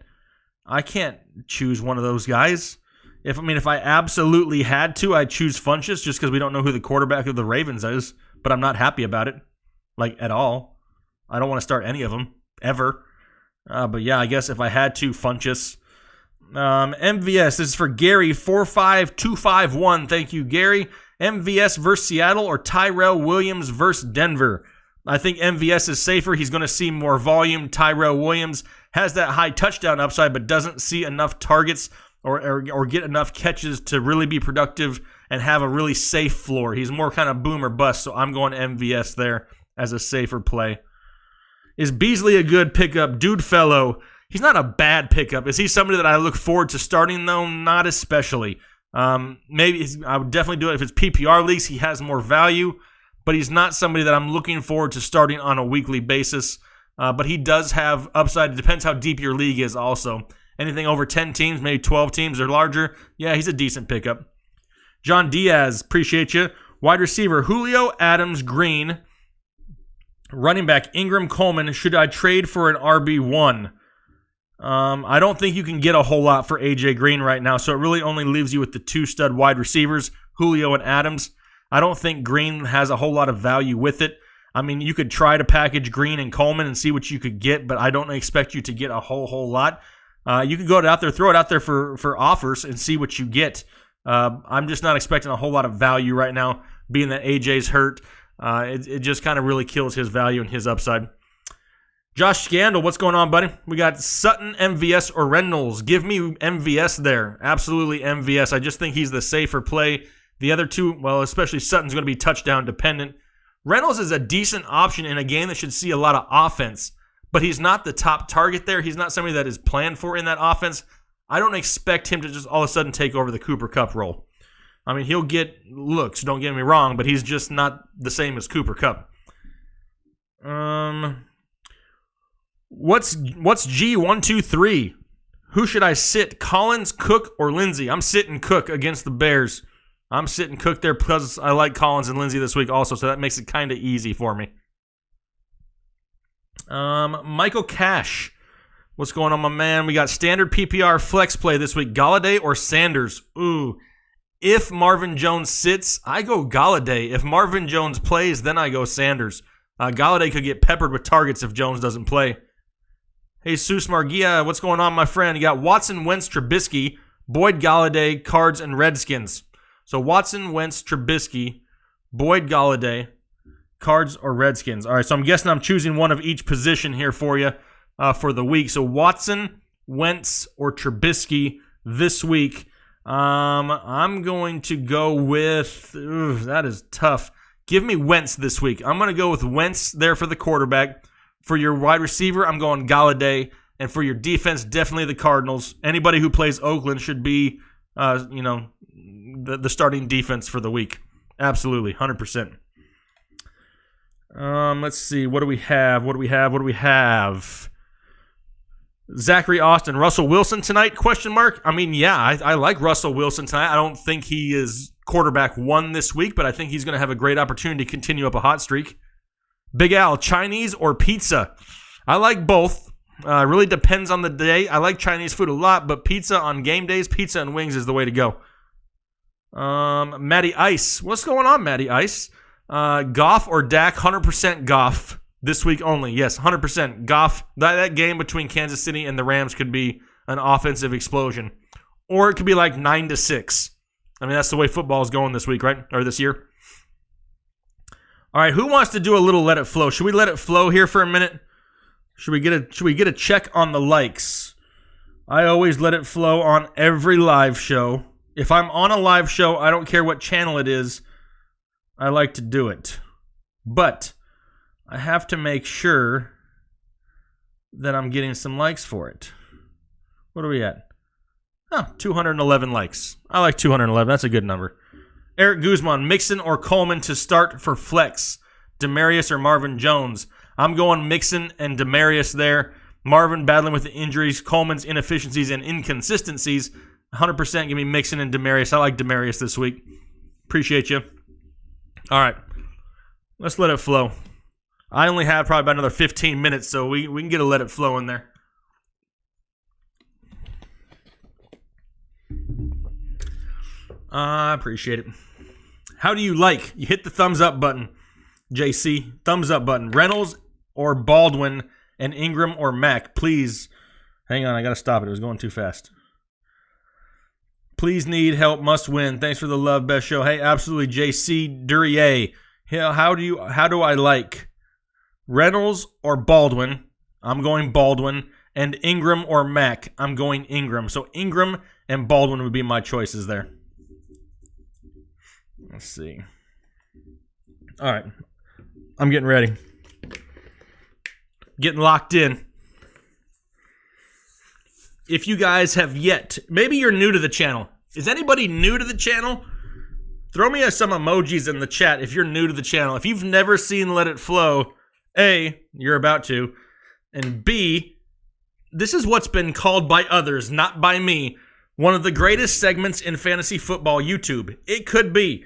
choose one of those guys. If I absolutely had to, I'd choose Funchess just because we don't know who the quarterback of the Ravens is, but I'm not happy about it, at all. I don't want to start any of them, ever. But yeah, I guess if I had to, Funchess. MVS, this is for Gary, 45251. Thank you, Gary. MVS versus Seattle or Tyrell Williams versus Denver? I think MVS is safer. He's going to see more volume. Tyrell Williams has that high touchdown upside, but doesn't see enough targets or get enough catches to really be productive and have a really safe floor. He's more kind of boom or bust, so I'm going MVS there as a safer play. Is Beasley a good pickup? Dude fellow, he's not a bad pickup. Is he somebody that I look forward to starting, though? Not especially. Maybe I would definitely do it if it's PPR leagues. He has more value, but he's not somebody that I'm looking forward to starting on a weekly basis. But he does have upside. It depends how deep your league is also. Anything over 10 teams, maybe 12 teams or larger, yeah, he's a decent pickup. John Diaz, appreciate you. Wide receiver, Julio, Adams, Green. Running back, Ingram, Coleman. Should I trade for an RB1? I don't think you can get a whole lot for A.J. Green right now, so it really only leaves you with the 2 stud wide receivers, Julio and Adams. I don't think Green has a whole lot of value with it. I mean, you could try to package Green and Coleman and see what you could get, but I don't expect you to get a whole lot. You could go out there, throw it out there for offers and see what you get. I'm just not expecting a whole lot of value right now, being that AJ's hurt. It just kind of really kills his value and his upside. Josh Scandal, what's going on, buddy? We got Sutton, MVS, or Reynolds. Give me MVS there. Absolutely MVS. I just think he's the safer play. The other two, well, especially Sutton's going to be touchdown dependent. Reynolds is a decent option in a game that should see a lot of offense, but he's not the top target there. He's not somebody that is planned for in that offense. I don't expect him to just all of a sudden take over the Cooper Kupp role. I mean, he'll get looks, don't get me wrong, but he's just not the same as Cooper Kupp. What's G123? Who should I sit? Collins, Cook, or Lindsey? I'm sitting Cook against the Bears. I'm sitting Cook there because I like Collins and Lindsey this week also, so that makes it kind of easy for me. Michael Cash. What's going on, my man? We got standard PPR flex play this week. Galladay or Sanders? Ooh. If Marvin Jones sits, I go Galladay. If Marvin Jones plays, then I go Sanders. Galladay could get peppered with targets if Jones doesn't play. Hey, Jesus Margia, what's going on, my friend? You got Watson, Wentz, Trubisky, Boyd, Galladay, Cards, and Redskins. So Watson, Wentz, Trubisky, Boyd, Galladay, Cards, or Redskins. All right, so I'm guessing I'm choosing one of each position here for you for the week. So Watson, Wentz, or Trubisky this week. I'm going to go with, that is tough. Give me Wentz this week. I'm going to go with Wentz there for the quarterback. For your wide receiver, I'm going Galladay. And for your defense, definitely the Cardinals. Anybody who plays Oakland should be, the starting defense for the week. Absolutely, 100%. Let's see. What do we have? Zachary Austin, Russell Wilson tonight? Question mark. I mean, yeah, I like Russell Wilson tonight. I don't think he is quarterback 1 this week, but I think he's going to have a great opportunity to continue up a hot streak. Big Al, Chinese or pizza? I like both. Really depends on the day. I like Chinese food a lot, but pizza on game days, pizza and wings is the way to go. Matty Ice. What's going on, Matty Ice? Goff or Dak? 100% Goff this week only. Yes, 100% Goff. That game between Kansas City and the Rams could be an offensive explosion. Or it could be like 9-6. I mean, that's the way football is going this week, right? Or this year. All right, who wants to do a little let it flow? Should we let it flow here for a minute? Should we get a check on the likes? I always let it flow on every live show. If I'm on a live show, I don't care what channel it is, I like to do it. But I have to make sure that I'm getting some likes for it. What are we at? 211 likes. I like 211. That's a good number. Eric Guzman, Mixon or Coleman to start for flex? Demaryius or Marvin Jones? I'm going Mixon and Demaryius there. Marvin battling with the injuries, Coleman's inefficiencies and inconsistencies. 100% give me Mixon and Demaryius. I like Demaryius this week. Appreciate you. All right. Let's let it flow. I only have probably about another 15 minutes, so we can get a let it flow in there. I appreciate it. How do you like? You hit the thumbs up button, JC. Thumbs up button. Reynolds or Baldwin and Ingram or Mack. Please. Hang on, I got to stop it. It was going too fast. Please need help, must win. Thanks for the love, best show. Hey, absolutely, JC Duryea. How do I like? Reynolds or Baldwin? I'm going Baldwin. And Ingram or Mack? I'm going Ingram. So Ingram and Baldwin would be my choices there. Let's see. All right. I'm getting ready. Getting locked in. If you guys have yet, maybe you're new to the channel. Is anybody new to the channel? Throw me some emojis in the chat if you're new to the channel. If you've never seen Let It Flow, A, you're about to, and B, this is what's been called by others, not by me, one of the greatest segments in fantasy football YouTube. It could be.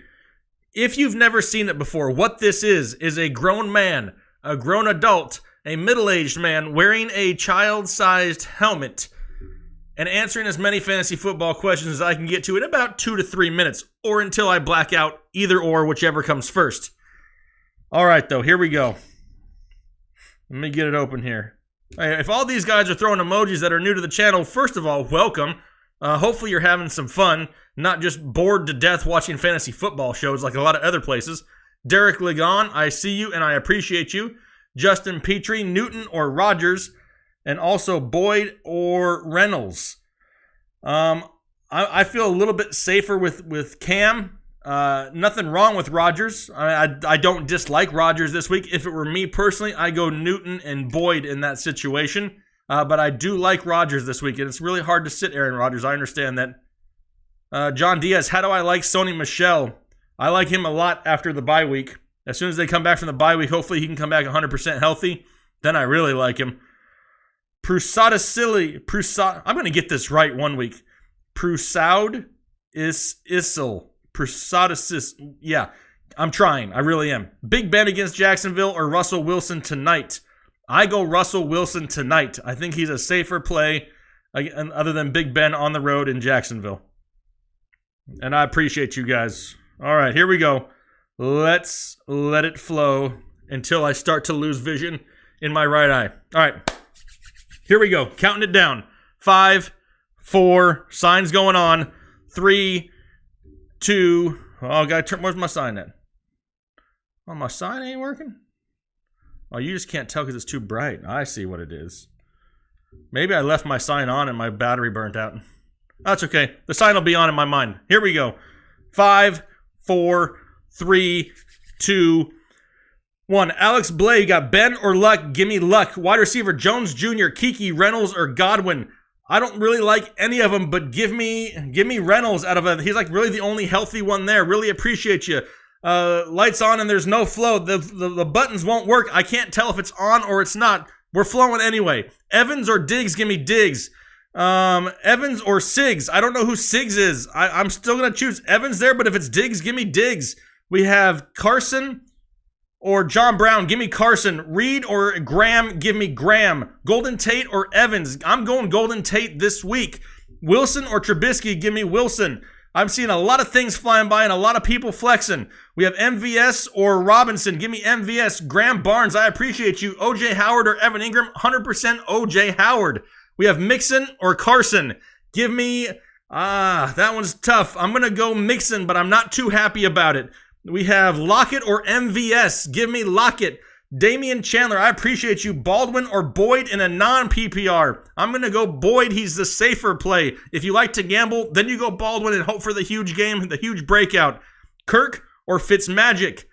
If you've never seen it before, what this is a grown man, a grown adult, a middle-aged man wearing a child-sized helmet and answering as many fantasy football questions as I can get to in about 2 to 3 minutes, or until I black out, either or, whichever comes first. All right, though, here we go. Let me get it open here. If all these guys are throwing emojis that are new to the channel, first of all, welcome. Hopefully you're having some fun, not just bored to death watching fantasy football shows like a lot of other places. Derek Ligon, I see you and I appreciate you. Justin Petrie, Newton or Rogers, and also Boyd or Reynolds. I feel a little bit safer with Cam. Nothing wrong with Rogers. I don't dislike Rogers this week. If it were me personally, I go Newton and Boyd in that situation. But I do like Rogers this week, and it's really hard to sit Aaron Rodgers. I understand that. John Diaz, how do I like Sony Michel? I like him a lot after the bye week. As soon as they come back from the bye week, hopefully he can come back 100% healthy. Then I really like him. Prusad, I'm going to get this right one week. Prusad Isel. Prusad, yeah, I'm trying. I really am. Big Ben against Jacksonville or Russell Wilson tonight? I go Russell Wilson tonight. I think he's a safer play other than Big Ben on the road in Jacksonville. And I appreciate you guys. All right, here we go. Let's let it flow until I start to lose vision in my right eye. All right, here we go. Counting it down. 5, 4, signs going on. 3, 2, oh, gotta turn, where's my sign at? Oh, my sign ain't working? Oh, you just can't tell because it's too bright. I see what it is. Maybe I left my sign on and my battery burnt out. That's okay. The sign will be on in my mind. Here we go. 5, 4, 3, 2, 1. Alex Blay, you got Ben or Luck? Give me Luck. Wide receiver Jones Jr., Kiki, Reynolds, or Godwin? I don't really like any of them, but give me Reynolds out of it. He's like really the only healthy one there. Really appreciate you. Lights on and there's no flow. The buttons won't work. I can't tell if it's on or it's not. We're flowing anyway. Evans or Diggs? Give me Diggs. Evans or Siggs? I don't know who Siggs is. I'm still going to choose Evans there, but if it's Diggs, give me Diggs. We have Carson or John Brown. Give me Carson. Reed or Graham? Give me Graham. Golden Tate or Evans? I'm going Golden Tate this week. Wilson or Trubisky? Give me Wilson. I'm seeing a lot of things flying by and a lot of people flexing. We have MVS or Robinson. Give me MVS. Graham Barnes, I appreciate you. OJ Howard or Evan Ingram? 100% OJ Howard. We have Mixon or Carson. Give me, that one's tough. I'm going to go Mixon, but I'm not too happy about it. We have Lockett or MVS. Give me Lockett. Damian Chandler, I appreciate you. Baldwin or Boyd in a non-PPR. I'm going to go Boyd. He's the safer play. If you like to gamble, then you go Baldwin and hope for the huge game, the huge breakout. Kirk or Fitzmagic?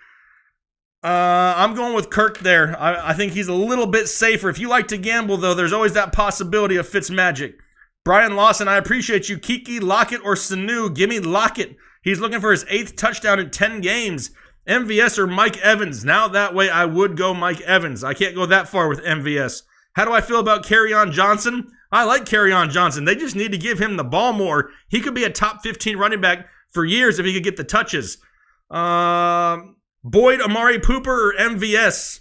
I'm going with Kirk there. I think he's a little bit safer. If you like to gamble, though, there's always that possibility of Fitzmagic. Brian Lawson, I appreciate you. Kiki, Lockett, or Sanu? Give me Lockett. He's looking for his 8th touchdown in 10 games. MVS or Mike Evans? Now that way I would go Mike Evans. I can't go that far with MVS. How do I feel about Kerryon Johnson? I like Kerryon Johnson. They just need to give him the ball more. He could be a top 15 running back for years if he could get the touches. Boyd, Amari Cooper, or MVS?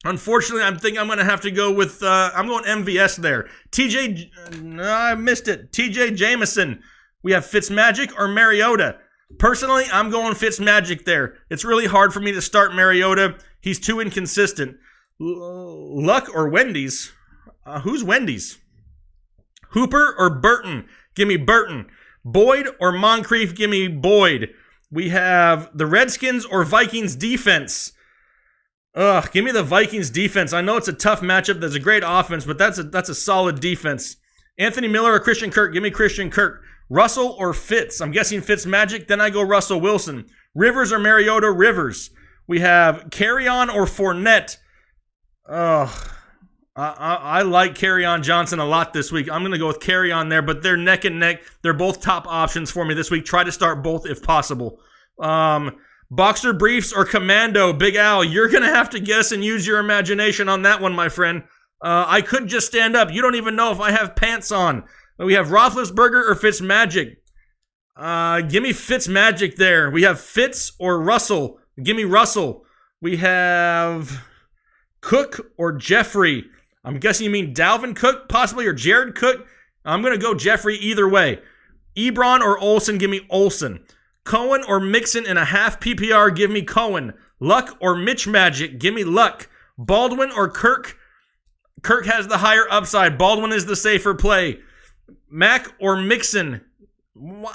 Unfortunately, I think I'm going to have to go with, I'm going MVS there. I missed it. TJ Jameson. We have Fitzmagic or Mariota? Personally, I'm going Fitzmagic there. It's really hard for me to start Mariota. He's too inconsistent. Luck or Wendy's? Who's Wendy's? Hooper or Burton? Give me Burton. Boyd or Moncrief? Give me Boyd. We have the Redskins or Vikings defense. Give me the Vikings defense. I know it's a tough matchup. There's a great offense, but that's a solid defense. Anthony Miller or Christian Kirk? Give me Christian Kirk. Russell or Fitz? I'm guessing Fitzmagic. Then I go Russell Wilson. Rivers or Mariota? Rivers. We have Kerryon or Fournette. I like Kerryon Johnson a lot this week. I'm going to go with Kerryon there, but they're neck and neck. They're both top options for me this week. Try to start both if possible. Boxer Briefs or Commando? Big Al, you're going to have to guess and use your imagination on that one, my friend. I could just stand up. You don't even know if I have pants on. We have Roethlisberger or Fitzmagic. Give me Fitzmagic there. We have Fitz or Russell. Give me Russell. We have Cook or Jeffrey? I'm guessing you mean Dalvin Cook, possibly, or Jared Cook. I'm going to go Jeffrey either way. Ebron or Olsen? Give me Olsen. Cohen or Mixon in a half PPR? Give me Cohen. Luck or Mitch Magic? Give me Luck. Baldwin or Kirk? Kirk has the higher upside. Baldwin is the safer play. Mac or Mixon?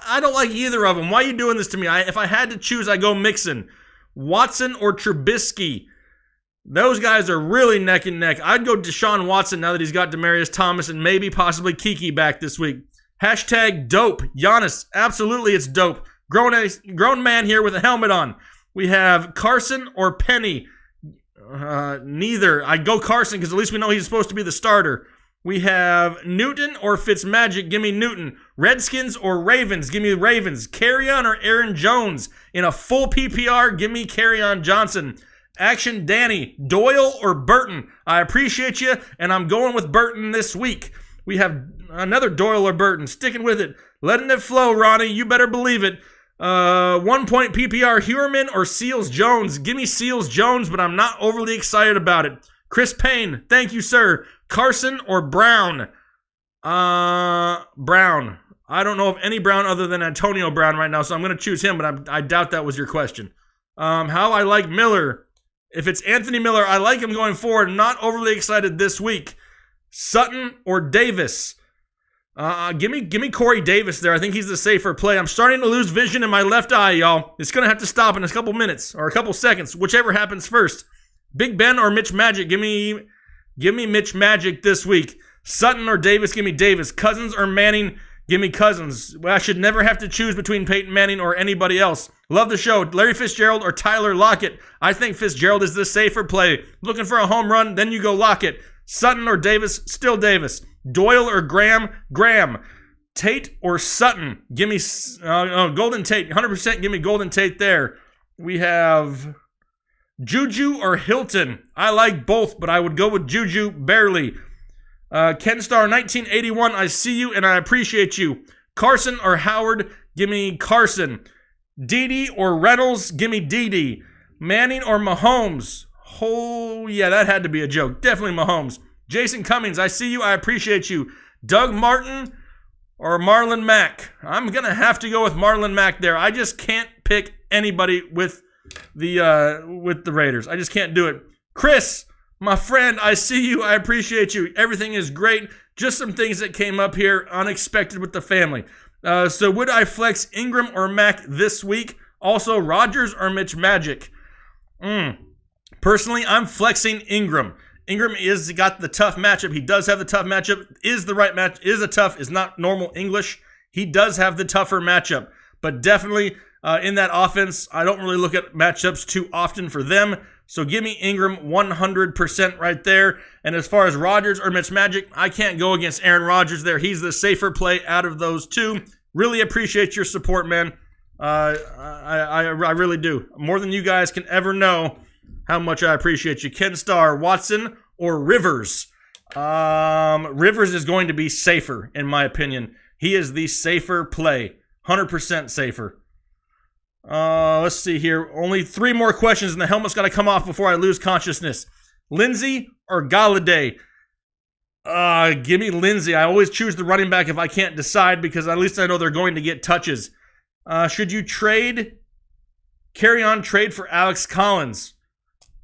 I don't like either of them. Why are you doing this to me? If I had to choose, I go Mixon. Watson or Trubisky? Those guys are really neck and neck. I'd go Deshaun Watson now that he's got Demaryius Thomas and maybe possibly Kiki back this week. Hashtag dope. Giannis, absolutely it's dope. Grown man here with a helmet on. We have Carson or Penny. Neither. I'd go Carson because at least we know he's supposed to be the starter. We have Newton or Fitzmagic. Give me Newton. Redskins or Ravens. Give me Ravens. Kerryon or Aaron Jones. In a full PPR, give me Kerryon Johnson. Action Danny. Doyle or Burton. I appreciate you, and I'm going with Burton this week. We have another Doyle or Burton. Sticking with it. Letting it flow, Ronnie. You better believe it. 1 point PPR. Heuerman or Seals Jones. Give me Seals Jones, but I'm not overly excited about it. Chris Payne. Thank you, sir. Carson or Brown? Brown. I don't know of any Brown other than Antonio Brown right now, so I'm going to choose him, but I doubt that was your question. How I like Miller. If it's Anthony Miller, I like him going forward. Not overly excited this week. Sutton or Davis? Give me Corey Davis there. I think he's the safer play. I'm starting to lose vision in my left eye, y'all. It's going to have to stop in a couple minutes or a couple seconds, whichever happens first. Big Ben or Mitch Magic? Give me Mitch Magic this week. Sutton or Davis? Give me Davis. Cousins or Manning? Give me Cousins. Well, I should never have to choose between Peyton Manning or anybody else. Love the show. Larry Fitzgerald or Tyler Lockett? I think Fitzgerald is the safer play. Looking for a home run? Then you go Lockett. Sutton or Davis? Still Davis. Doyle or Graham? Graham. Tate or Sutton? Give me Golden Tate. 100% give me Golden Tate there. We have Juju or Hilton? I like both, but I would go with Juju barely. Ken Star 1981, I see you and I appreciate you. Carson or Howard? Give me Carson. Dede or Reynolds? Give me Dede. Manning or Mahomes? Oh, yeah, that had to be a joke. Definitely Mahomes. Jason Cummings, I see you, I appreciate you. Doug Martin or Marlon Mack? I'm going to have to go with Marlon Mack there. I just can't pick anybody with the Raiders. I just can't do it. Chris, my friend, I see you. I appreciate you. Everything is great. Just some things that came up here unexpected with the family. So would I flex Ingram or Mack this week? Also, Rodgers or Mitch Magic? Personally, I'm flexing Ingram. Ingram is got the tough matchup. He does have the tough matchup. Is the right match? Is not normal English. He does have the tougher matchup. But definitely in that offense, I don't really look at matchups too often for them. So give me Ingram 100% right there. And as far as Rodgers or Mitch Magic, I can't go against Aaron Rodgers there. He's the safer play out of those two. Really appreciate your support, man. I really do. More than you guys can ever know how much I appreciate you. Ken Starr, Watson or Rivers? Rivers is going to be safer, in my opinion. He is the safer play. 100% safer. Let's see here. Only 3 more questions, and the helmet's got to come off before I lose consciousness. Lindsey or Galladay? Give me Lindsey. I always choose the running back if I can't decide because at least I know they're going to get touches. Should you carry on trade for Alex Collins?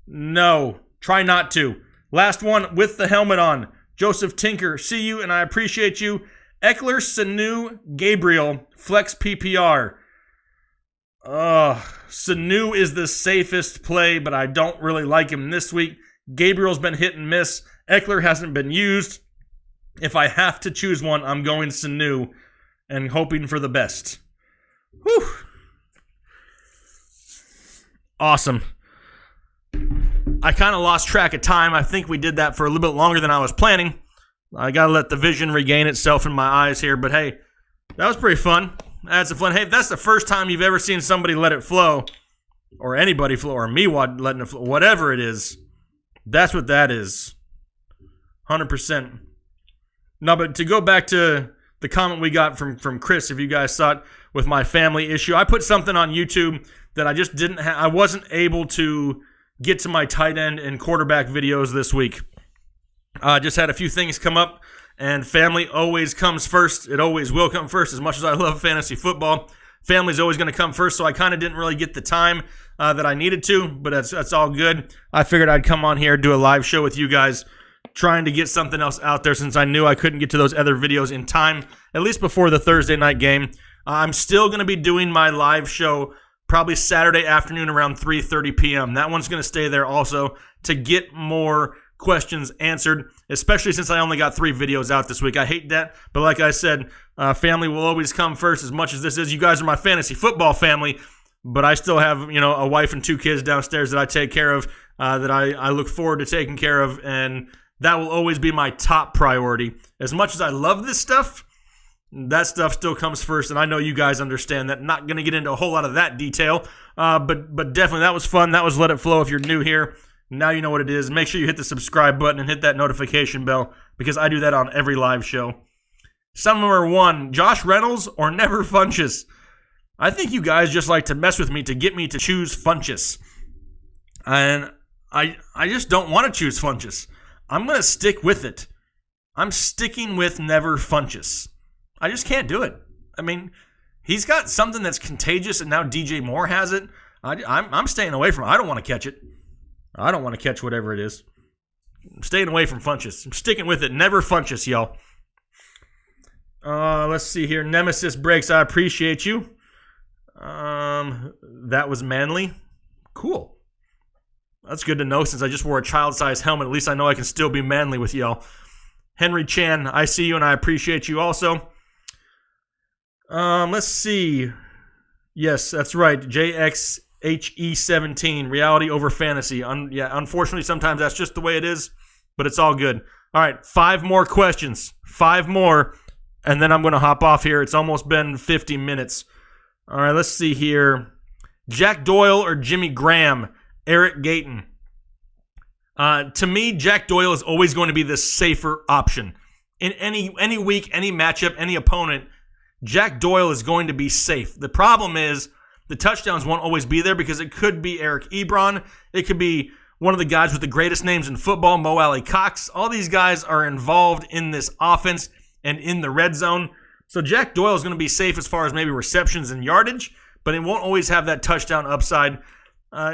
No. Try not to. Last one with the helmet on. Joseph Tinker, see you and I appreciate you. Eckler, Sanu, Gabriel, flex PPR. Sanu is the safest play, but I don't really like him this week. Gabriel's been hit and miss. Eckler hasn't been used. If I have to choose one, I'm going Sanu and hoping for the best. Whew. Awesome. I kind of lost track of time. I think we did that for a little bit longer than I was planning. I got to let the vision regain itself in my eyes here. But hey, that was pretty fun. That's a fun. Hey, if that's the first time you've ever seen somebody let it flow, or anybody flow, or me letting it flow, whatever it is, that's what that is. 100%. No, but to go back to the comment we got from Chris, if you guys saw it with my family issue, I put something on YouTube that I just didn't I wasn't able to get to my tight end and quarterback videos this week. Just had a few things come up, and family always comes first. It always will come first. As much as I love fantasy football, family's always going to come first, so I kind of didn't really get the time that I needed to, but that's all good. I figured I'd come on here, do a live show with you guys, trying to get something else out there since I knew I couldn't get to those other videos in time, at least before the Thursday night game. I'm still going to be doing my live show probably Saturday afternoon around 3:30 p.m. That one's going to stay there also to get more questions answered, especially since I only got 3 videos out this week. I hate that, but like I said, family will always come first. As much as this is, you guys are my fantasy football family, but I still have, a wife and 2 kids downstairs that I take care of, that I look forward to taking care of, and that will always be my top priority. As much as I love this stuff, that stuff still comes first, and I know you guys understand that. Not going to get into a whole lot of that detail, but definitely that was fun. That was Let It Flow. If you're new here, now you know what it is. Make sure you hit the subscribe button and hit that notification bell, because I do that on every live show. Number 1, Josh Reynolds or Never Funchess. I think you guys just like to mess with me to get me to choose Funchess. And I just don't want to choose Funchess. I'm going to stick with it. I'm sticking with Never Funchess. I just can't do it. I mean, he's got something that's contagious, and now DJ Moore has it. I'm staying away from it. I don't want to catch it. I don't want to catch whatever it is. I'm staying away from Funchess. I'm sticking with it. Never Funchess, y'all. Let's see here. Nemesis Breaks, I appreciate you. That was manly. Cool. That's good to know since I just wore a child-sized helmet. At least I know I can still be manly with y'all. Henry Chan, I see you and I appreciate you also. Let's see. Yes, that's right. JXHE17, reality over fantasy. Unfortunately, sometimes that's just the way it is, but it's all good. All right, 5 more questions. 5 more, and then I'm going to hop off here. It's almost been 50 minutes. All right, let's see here. Jack Doyle or Jimmy Graham? Eric Gayton. To me, Jack Doyle is always going to be the safer option. In any week, any matchup, any opponent, Jack Doyle is going to be safe. The problem is the touchdowns won't always be there because it could be Eric Ebron. It could be one of the guys with the greatest names in football, Mo Alley Cox. All these guys are involved in this offense and in the red zone. So Jack Doyle is going to be safe as far as maybe receptions and yardage, but it won't always have that touchdown upside.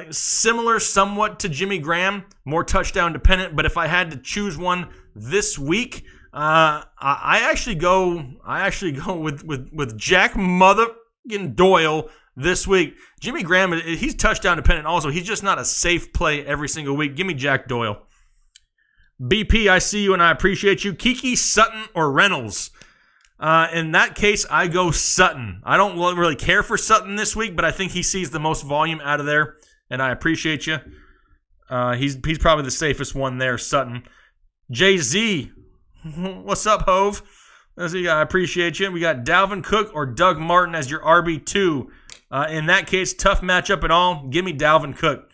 Similar somewhat to Jimmy Graham, more touchdown dependent, but if I had to choose one this week, I actually go with Jack motherfucking Doyle this week. Jimmy Graham, he's touchdown dependent also. He's just not a safe play every single week. Give me Jack Doyle. BP, I see you and I appreciate you. Kiki, Sutton, or Reynolds? In that case, I go Sutton. I don't really care for Sutton this week, but I think he sees the most volume out of there, and I appreciate you. He's probably the safest one there, Sutton. Jay-Z, what's up, Hove? I appreciate you. We got Dalvin Cook or Doug Martin as your RB2. In that case, tough matchup at all. Give me Dalvin Cook.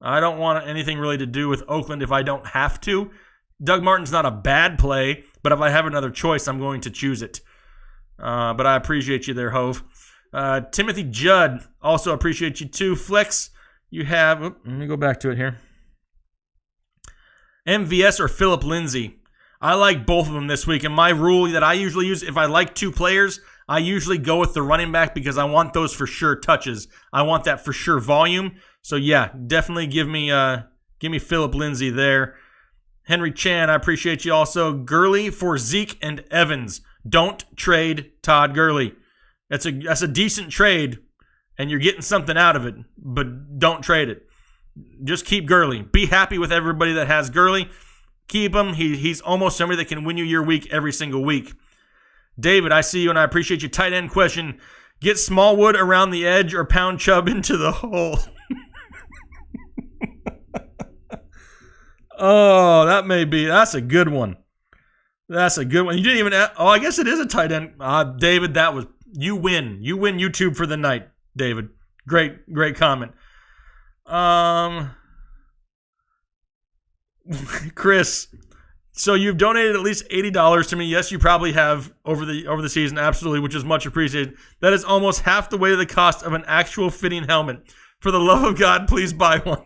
I don't want anything really to do with Oakland if I don't have to. Doug Martin's not a bad play, but if I have another choice, I'm going to choose it. But I appreciate you there, Hove. Timothy Judd, also appreciate you too. Flex, you have... let me go back to it here. MVS or Phillip Lindsay? I like both of them this week, and my rule that I usually use, if I like 2 players, I usually go with the running back because I want those for sure touches. I want that for sure volume. So yeah, definitely give me Phillip Lindsay there. Henry Chan, I appreciate you also. Gurley for Zeke and Evans. Don't trade Todd Gurley. That's a decent trade, and you're getting something out of it, but don't trade it. Just keep Gurley. Be happy with everybody that has Gurley. Keep him. He's almost somebody that can win you your week every single week. David, I see you, and I appreciate you. Tight end question. Get Smallwood around the edge or pound Chubb into the hole? Oh, that's a good one. That's a good one. You didn't even, I guess it is a tight end. David, you win. You win YouTube for the night, David. Great comment. Chris, so you've donated at least $80 to me. Yes, you probably have over the season, absolutely, which is much appreciated. That is almost half the way of the cost of an actual fitting helmet. For the love of God, please buy one.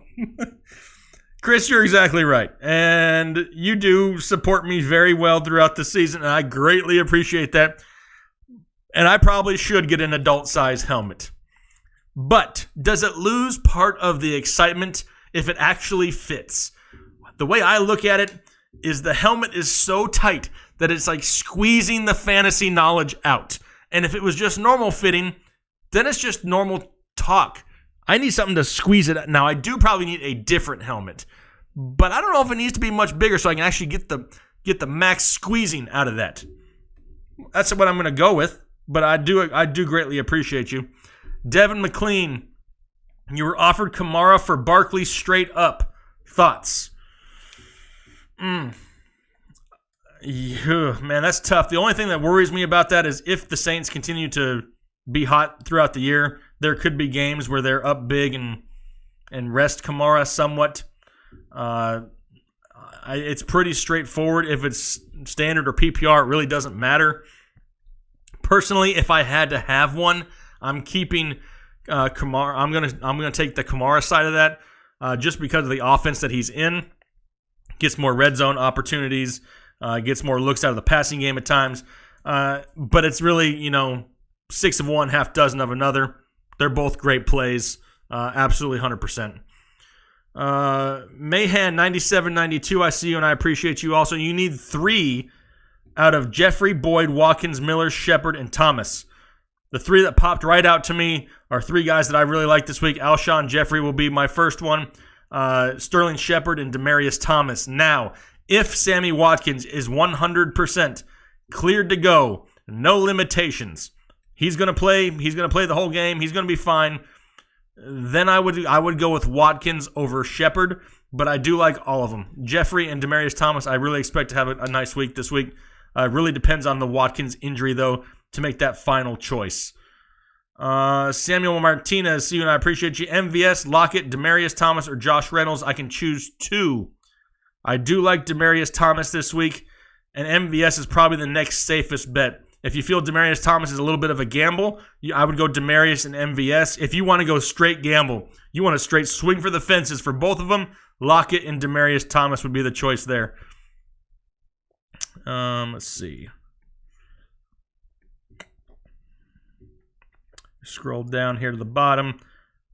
Chris, you're exactly right. And you do support me very well throughout the season, and I greatly appreciate that. And I probably should get an adult-size helmet. But does it lose part of the excitement if it actually fits? The way I look at it is the helmet is so tight that it's like squeezing the fantasy knowledge out. And if it was just normal fitting, then it's just normal talk. I need something to squeeze it out. Now, I do probably need a different helmet, but I don't know if it needs to be much bigger so I can actually get the max squeezing out of that. That's what I'm going to go with, but I do greatly appreciate you. Devin McLean, you were offered Kamara for Barkley straight up. Thoughts? Yeah, man, that's tough. The only thing that worries me about that is if the Saints continue to be hot throughout the year, there could be games where they're up big and rest Kamara somewhat. It's pretty straightforward. If it's standard or PPR, it really doesn't matter. Personally, if I had to have one, I'm keeping Kamara. I'm gonna take the Kamara side of that, just because of the offense that he's in. Gets more red zone opportunities, gets more looks out of the passing game at times. But it's really, 6 of one, half dozen of another. They're both great plays. Absolutely 100%. Mahan 9792, I see you and I appreciate you also. You need 3 out of Jeffrey, Boyd, Watkins, Miller, Shepard, and Thomas. The 3 that popped right out to me are 3 guys that I really like this week. Alshon Jeffrey will be my first one. Sterling Shepard and Demaryius Thomas. Now, if Sammy Watkins is 100% cleared to go, no limitations, he's going to play the whole game, he's going to be fine, then I would go with Watkins over Shepard, but I do like all of them. Jeffrey and Demaryius Thomas, I really expect to have a nice week this week. It really depends on the Watkins injury, though, to make that final choice. Samuel Martinez, see you and I appreciate you. MVS, Lockett, Demaryius Thomas, or Josh Reynolds. I can choose 2. I do like Demaryius Thomas this week, and MVS is probably the next safest bet. If you feel Demaryius Thomas is a little bit of a gamble, I would go Demaryius and MVS. If you want to go straight gamble, you want to straight swing for the fences for both of them, Lockett and Demaryius Thomas would be the choice there. Let's see. Scroll down here to the bottom.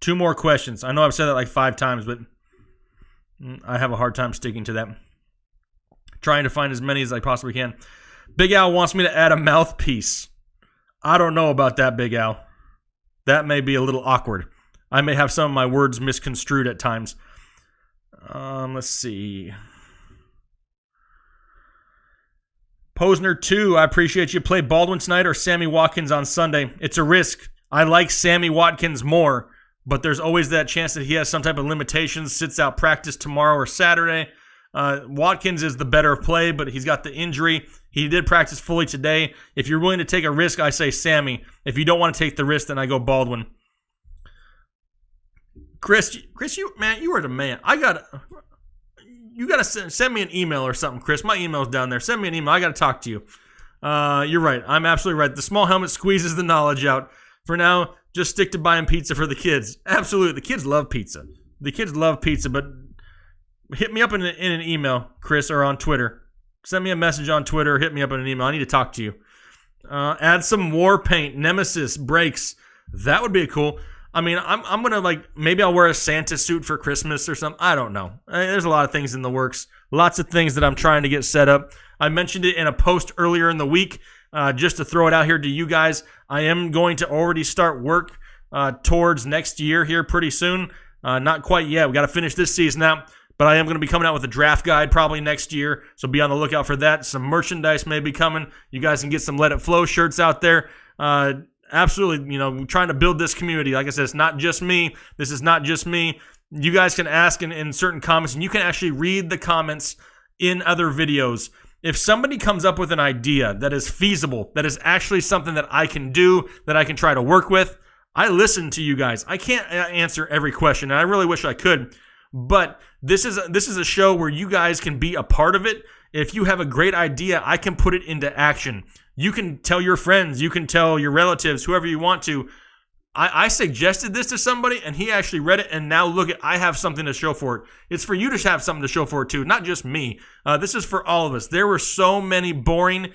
2 more questions. I know I've said that like 5 times, but I have a hard time sticking to that. Trying to find as many as I possibly can. Big Al wants me to add a mouthpiece. I don't know about that, Big Al. That may be a little awkward. I may have some of my words misconstrued at times. Let's see. Posner 2, I appreciate you. Play Baldwin tonight or Sammy Watkins on Sunday. It's a risk. I like Sammy Watkins more, but there's always that chance that he has some type of limitations, sits out practice tomorrow or Saturday. Watkins is the better play, but he's got the injury. He did practice fully today. If you're willing to take a risk, I say Sammy. If you don't want to take the risk, then I go Baldwin. Chris, you are the man. You gotta send me an email or something, Chris. My email's down there. Send me an email. I gotta talk to you. You're right. I'm absolutely right. The small helmet squeezes the knowledge out. For now, just stick to buying pizza for the kids. Absolutely. The kids love pizza. But hit me up in an email, Chris, or on Twitter. Send me a message on Twitter or hit me up in an email. I need to talk to you. Add some war paint, Nemesis, brakes. That would be cool. I mean, I'm going to, maybe I'll wear a Santa suit for Christmas or something. I don't know. There's a lot of things in the works. Lots of things that I'm trying to get set up. I mentioned it in a post earlier in the week. Just to throw it out here to you guys, I am going to already start work towards next year here pretty soon. Not quite yet. We got to finish this season out, but I am going to be coming out with a draft guide probably next year, so be on the lookout for that. Some merchandise may be coming. You guys can get some Let It Flow shirts out there. Absolutely, trying to build this community. Like I said, it's not just me. This is not just me. You guys can ask in certain comments, and you can actually read the comments in other videos. If somebody comes up with an idea that is feasible, that is actually something that I can do, that I can try to work with, I listen to you guys. I can't answer every question, and I really wish I could, but this is a show where you guys can be a part of it. If you have a great idea, I can put it into action. You can tell your friends, you can tell your relatives, whoever you want to, I suggested this to somebody, and he actually read it, and now look I have something to show for it. It's for you to have something to show for it too, not just me. This is for all of us. There were so many boring,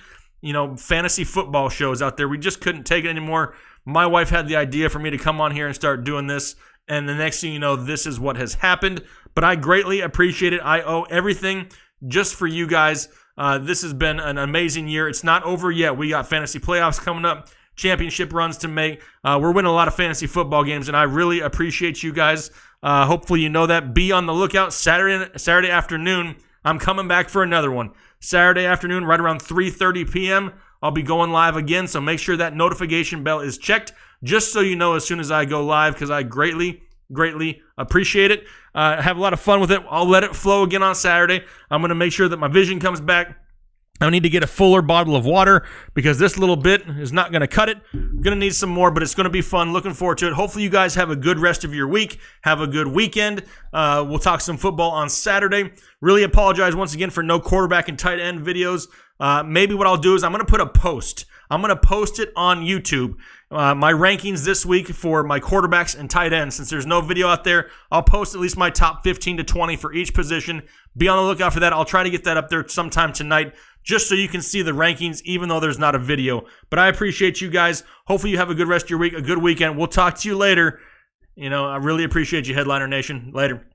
fantasy football shows out there. We just couldn't take it anymore. My wife had the idea for me to come on here and start doing this, and the next thing you know, this is what has happened. But I greatly appreciate it. I owe everything just for you guys. This has been an amazing year. It's not over yet. We got fantasy playoffs coming up, championship runs to make. We're winning a lot of fantasy football games, and I really appreciate you guys. Hopefully you know that. Be on the lookout. Saturday afternoon, I'm coming back for another one. Saturday afternoon, right around 3:30 p.m., I'll be going live again, so make sure that notification bell is checked just so you know as soon as I go live, because I greatly appreciate it. Have a lot of fun with it. I'll let it flow again on Saturday. I'm going to make sure that my vision comes back. I need to get a fuller bottle of water because this little bit is not going to cut it. I'm going to need some more, but it's going to be fun. Looking forward to it. Hopefully you guys have a good rest of your week. Have a good weekend. We'll talk some football on Saturday. Really apologize once again for no quarterback and tight end videos. Maybe what I'll do is I'm going to put a post. I'm going to post it on YouTube. My rankings this week for my quarterbacks and tight ends. Since there's no video out there, I'll post at least my top 15 to 20 for each position. Be on the lookout for that. I'll try to get that up there sometime tonight just so you can see the rankings, even though there's not a video. But I appreciate you guys. Hopefully you have a good rest of your week, a good weekend. We'll talk to you later. I really appreciate you, Headliner Nation. Later.